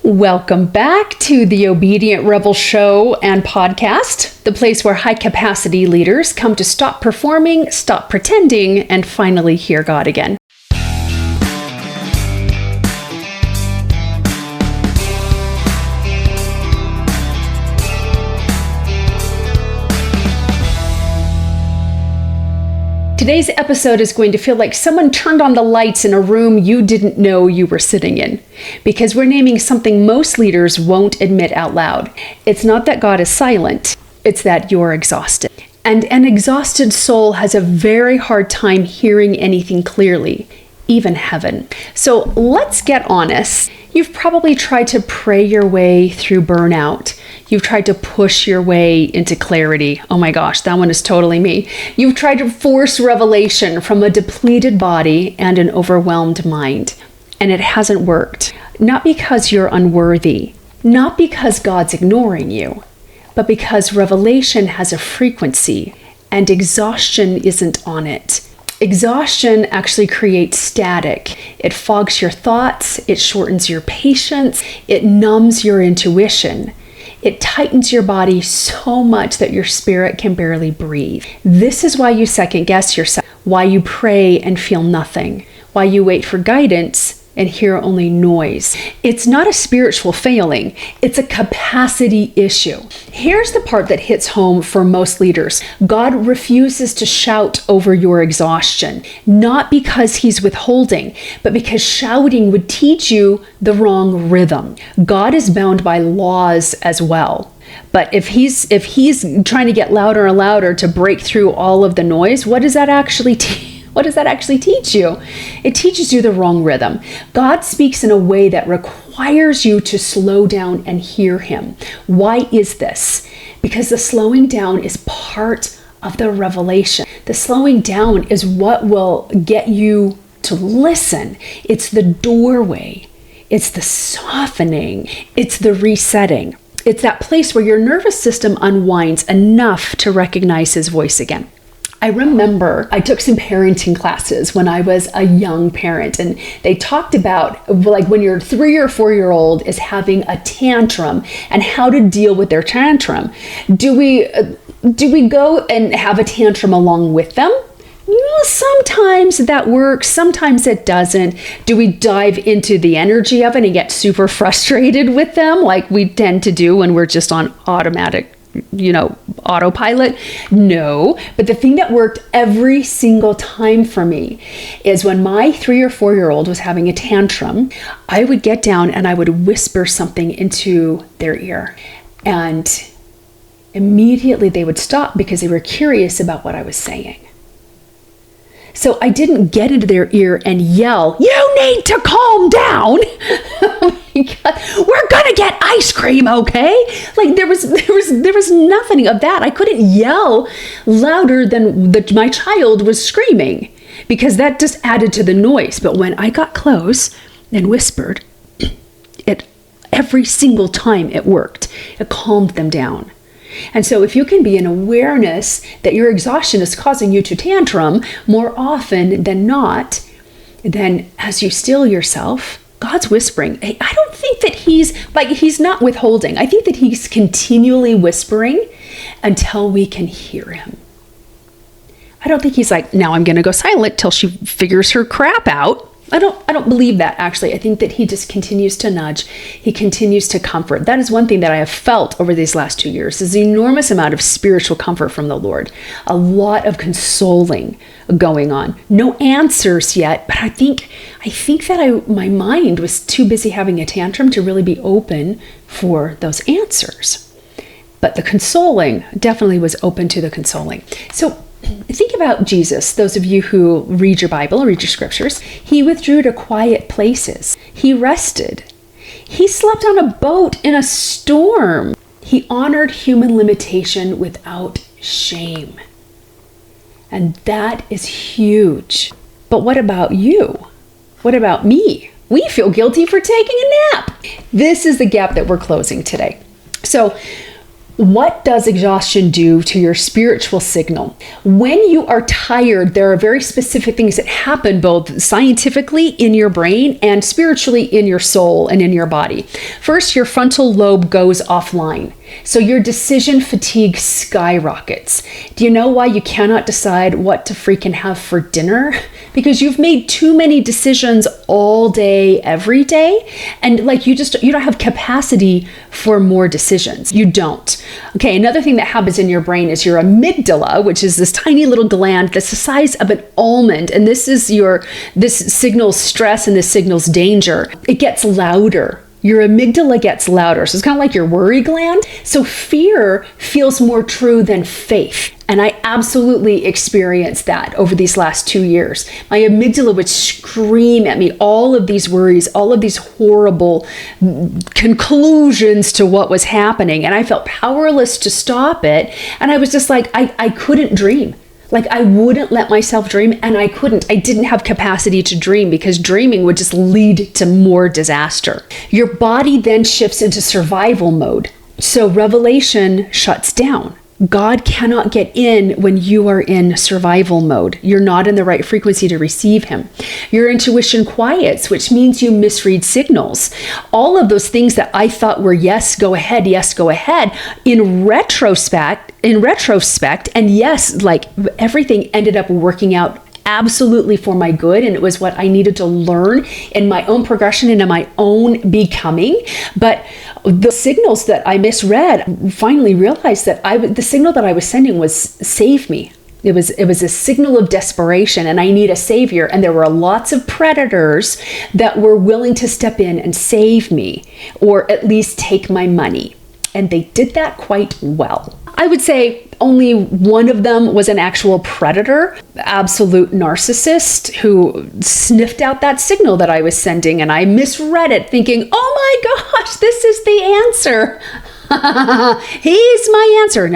Welcome back to the Obedient Rebel Show and podcast, the place where high-capacity leaders come to stop performing, stop pretending, and finally hear God again. Today's episode is going to feel like someone turned on the lights in a room you didn't know you were sitting in, because we're naming something most leaders won't admit out loud. It's not that God is silent, it's that you're exhausted. And an exhausted soul has a very hard time hearing anything clearly, even heaven. So let's get honest. You've probably tried to pray your way through burnout. You've tried to push your way into clarity. Oh my gosh, that one is totally me. You've tried to force revelation from a depleted body and an overwhelmed mind. And it hasn't worked. Not because you're unworthy, not because God's ignoring you, but because revelation has a frequency and exhaustion isn't on it. Exhaustion actually creates static. It fogs your thoughts, it shortens your patience, it numbs your intuition. It tightens your body so much that your spirit can barely breathe. This is why you second guess yourself, why you pray and feel nothing, why you wait for guidance and hear only noise. It's not a spiritual failing, it's a capacity issue. Here's the part that hits home for most leaders. God refuses to shout over your exhaustion, not because he's withholding, but because shouting would teach you the wrong rhythm. God is bound by laws as well. But if he's trying to get louder and louder to break through all of the noise, what does that actually teach? What does that actually teach you? It teaches you the wrong rhythm. God speaks in a way that requires you to slow down and hear him. Why is this? Because the slowing down is part of the revelation. The slowing down is what will get you to listen. It's the doorway. It's the softening. It's the resetting. It's that place where your nervous system unwinds enough to recognize his voice again. I remember I took some parenting classes when I was a young parent, and they talked about like when your 3 or 4 year old is having a tantrum and how to deal with their tantrum. Do we go and have a tantrum along with them? Sometimes that works, sometimes it doesn't. Do we dive into the energy of it and get super frustrated with them like we tend to do when we're just on autopilot? No. But the thing that worked every single time for me is when my 3 or 4 year old was having a tantrum, I would get down and I would whisper something into their ear. And immediately they would stop because they were curious about what I was saying. So I didn't get into their ear and yell, "You need to calm down." We're gonna get ice cream, okay? Like there was nothing of that. I couldn't yell louder than my child was screaming because that just added to the noise. But when I got close and whispered, every single time it worked. It calmed them down. And so if you can be in awareness that your exhaustion is causing you to tantrum more often than not, then as you still yourself, God's whispering. I don't think that he's not withholding. I think that he's continually whispering until we can hear him. I don't think he's like, now I'm going to go silent till she figures her crap out. I don't believe that, actually. I think that he just continues to nudge. He continues to comfort. That is one thing that I have felt over these last 2 years, is the enormous amount of spiritual comfort from the Lord. A lot of consoling going on. No answers yet, but I think that my mind was too busy having a tantrum to really be open for those answers. But the consoling definitely was open to the consoling. So think about Jesus. Those of you who read your Bible, read your scriptures, he withdrew to quiet places. He rested. He slept on a boat in a storm. He honored human limitation without shame. And that is huge. But what about you? What about me? We feel guilty for taking a nap. This is the gap that we're closing today. So what does exhaustion do to your spiritual signal? When you are tired, there are very specific things that happen both scientifically in your brain and spiritually in your soul and in your body. First, your frontal lobe goes offline. So your decision fatigue skyrockets. Do you know why you cannot decide what to freaking have for dinner? Because you've made too many decisions all day, every day. And like you don't have capacity for more decisions. You don't. Okay, another thing that happens in your brain is your amygdala, which is this tiny little gland that's the size of an almond. And this signals stress and this signals danger. It gets louder. Your amygdala gets louder. So it's kind of like your worry gland. So fear feels more true than faith. And I absolutely experienced that over these last 2 years. My amygdala would scream at me all of these worries, all of these horrible conclusions to what was happening. And I felt powerless to stop it. And I was just like, I couldn't dream. Like I wouldn't let myself dream, and I couldn't. I didn't have capacity to dream because dreaming would just lead to more disaster. Your body then shifts into survival mode. So revelation shuts down. God cannot get in when you are in survival mode. You're not in the right frequency to receive him. Your intuition quiets, which means you misread signals. All of those things that I thought were yes, go ahead, in retrospect, and yes, like everything ended up working out absolutely for my good, and it was what I needed to learn in my own progression and in my own becoming. But the signals that I misread, finally realized that the signal that I was sending was save me. It was a signal of desperation, and I need a savior. And there were lots of predators that were willing to step in and save me, or at least take my money. And they did that quite well. I would say only one of them was an actual predator, absolute narcissist, who sniffed out that signal that I was sending, and I misread it thinking, oh my gosh, this is the answer. He's my answer.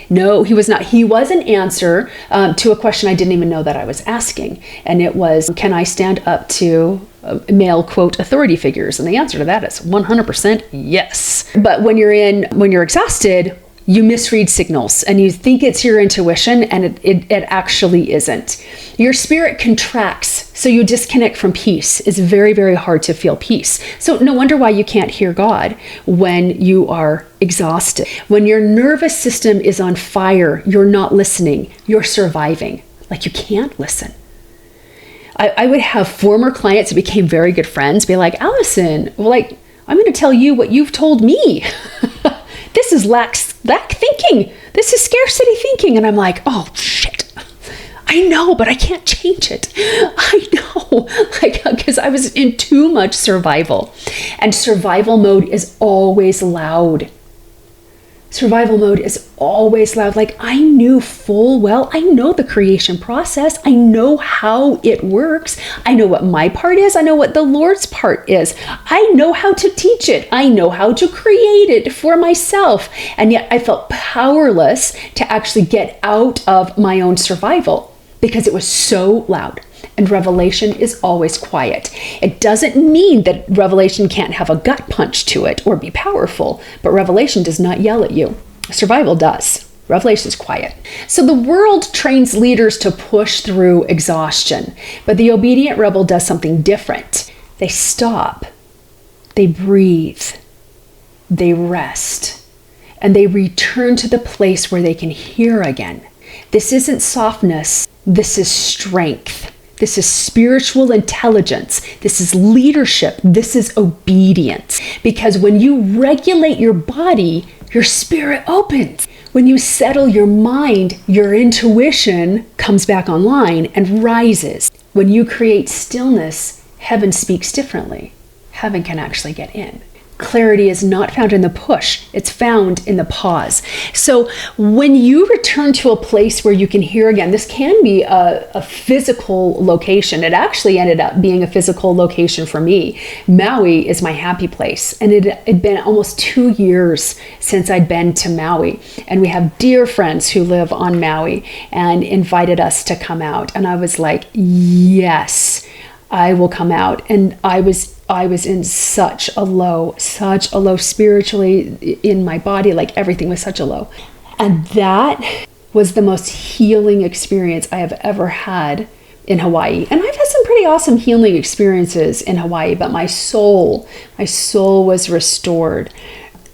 No, he was not. He was an answer to a question I didn't even know that I was asking. And it was, can I stand up to male, quote, authority figures? And the answer to that is 100% yes. But when you're exhausted, you misread signals and you think it's your intuition, and it actually isn't. Your spirit contracts, so you disconnect from peace. It's very, very hard to feel peace. So no wonder why you can't hear God when you are exhausted. When your nervous system is on fire, you're not listening, you're surviving. Like you can't listen. I would have former clients who became very good friends be like, Allyson, I'm going to tell you what you've told me. This is lack thinking. This is scarcity thinking. And I'm like, oh, shit. I know, but I can't change it. I know, because I was in too much survival. And survival mode is always loud. Survival mode is always loud. Like I knew full well, I know the creation process. I know how it works. I know what my part is. I know what the Lord's part is. I know how to teach it. I know how to create it for myself. And yet I felt powerless to actually get out of my own survival because it was so loud. And revelation is always quiet. It doesn't mean that revelation can't have a gut punch to it or be powerful, but revelation does not yell at you. Survival does. Revelation is quiet. So the world trains leaders to push through exhaustion, but the obedient rebel does something different. They stop, they breathe, they rest, and they return to the place where they can hear again. This isn't softness, this is strength. This is spiritual intelligence. This is leadership. This is obedience. Because when you regulate your body, your spirit opens. When you settle your mind, your intuition comes back online and rises. When you create stillness, heaven speaks differently. Heaven can actually get in. Clarity is not found in the push. It's found in the pause. So when you return to a place where you can hear again, this can be a physical location. It actually ended up being a physical location for me. Maui is my happy place. And it had been almost 2 years since I'd been to Maui. And we have dear friends who live on Maui and invited us to come out. And I was like, yes, I will come out. And I was in such a low spiritually in my body, like everything was such a low. And that was the most healing experience I have ever had in Hawaii. And I've had some pretty awesome healing experiences in Hawaii, but my soul was restored.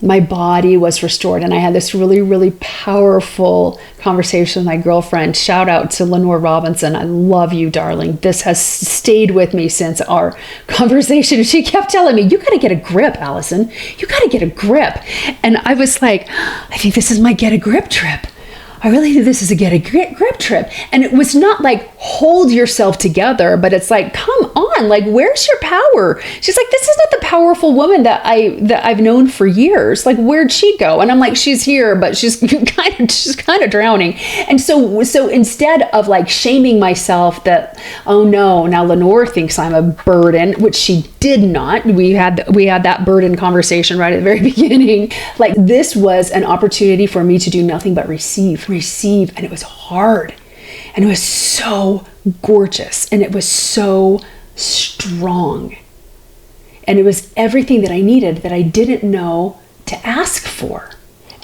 My body was restored. And I had this really, really powerful conversation with my girlfriend. Shout out to Lenore Robinson. I love you, darling. This has stayed with me since our conversation. She kept telling me, you got to get a grip, Allyson. You got to get a grip. And I was like, I think this is my get a grip trip. I really think this is a get a grip trip. And it was not like hold yourself together, but it's like, come on, like, where's your power? She's like, this is not the powerful woman that I've known for years. Like, where'd she go? And I'm like, she's here, but she's kind of drowning. And so instead of like shaming myself that, oh no, now Lenore thinks I'm a burden, which she did not. We had that burden conversation right at the very beginning. Like, this was an opportunity for me to do nothing but receive. And it was hard, and it was so gorgeous, and it was so strong, and it was everything that I needed that I didn't know to ask for.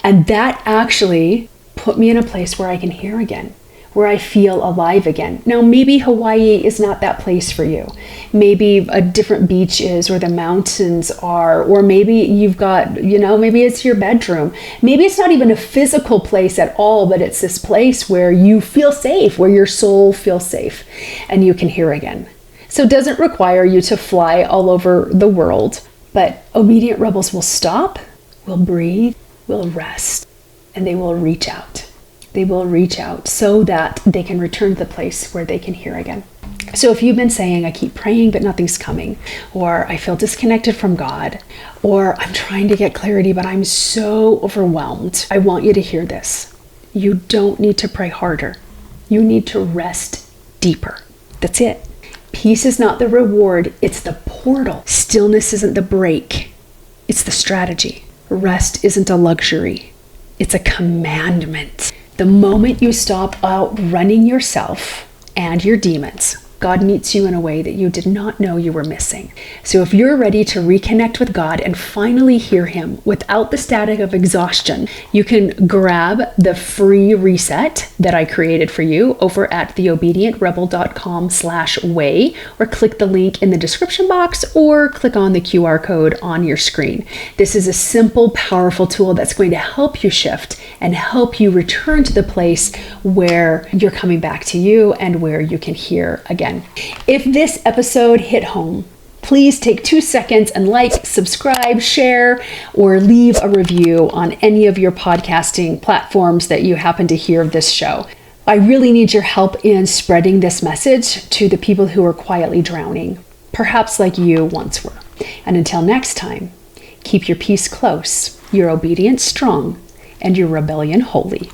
And that actually put me in a place where I can hear again, where I feel alive again. Now, maybe Hawaii is not that place for you. Maybe a different beach is, or the mountains are, or maybe you've got, maybe it's your bedroom. Maybe it's not even a physical place at all, but it's this place where you feel safe, where your soul feels safe, and you can hear again. So it doesn't require you to fly all over the world, but obedient rebels will stop, will breathe, will rest, and they will reach out. They will reach out so that they can return to the place where they can hear again. So if you've been saying, I keep praying, but nothing's coming, or I feel disconnected from God, or I'm trying to get clarity, but I'm so overwhelmed, I want you to hear this. You don't need to pray harder. You need to rest deeper. That's it. Peace is not the reward, it's the portal. Stillness isn't the break, it's the strategy. Rest isn't a luxury, it's a commandment. The moment you stop outrunning yourself and your demons, God meets you in a way that you did not know you were missing. So if you're ready to reconnect with God and finally hear Him without the static of exhaustion, you can grab the free reset that I created for you over at theobedientrebel.com/way, or click the link in the description box, or click on the QR code on your screen. This is a simple, powerful tool that's going to help you shift and help you return to the place where you're coming back to you and where you can hear again. If this episode hit home, please take 2 seconds and like, subscribe, share, or leave a review on any of your podcasting platforms that you happen to hear this show. I really need your help in spreading this message to the people who are quietly drowning, perhaps like you once were. And until next time, keep your peace close, your obedience strong, and your rebellion holy.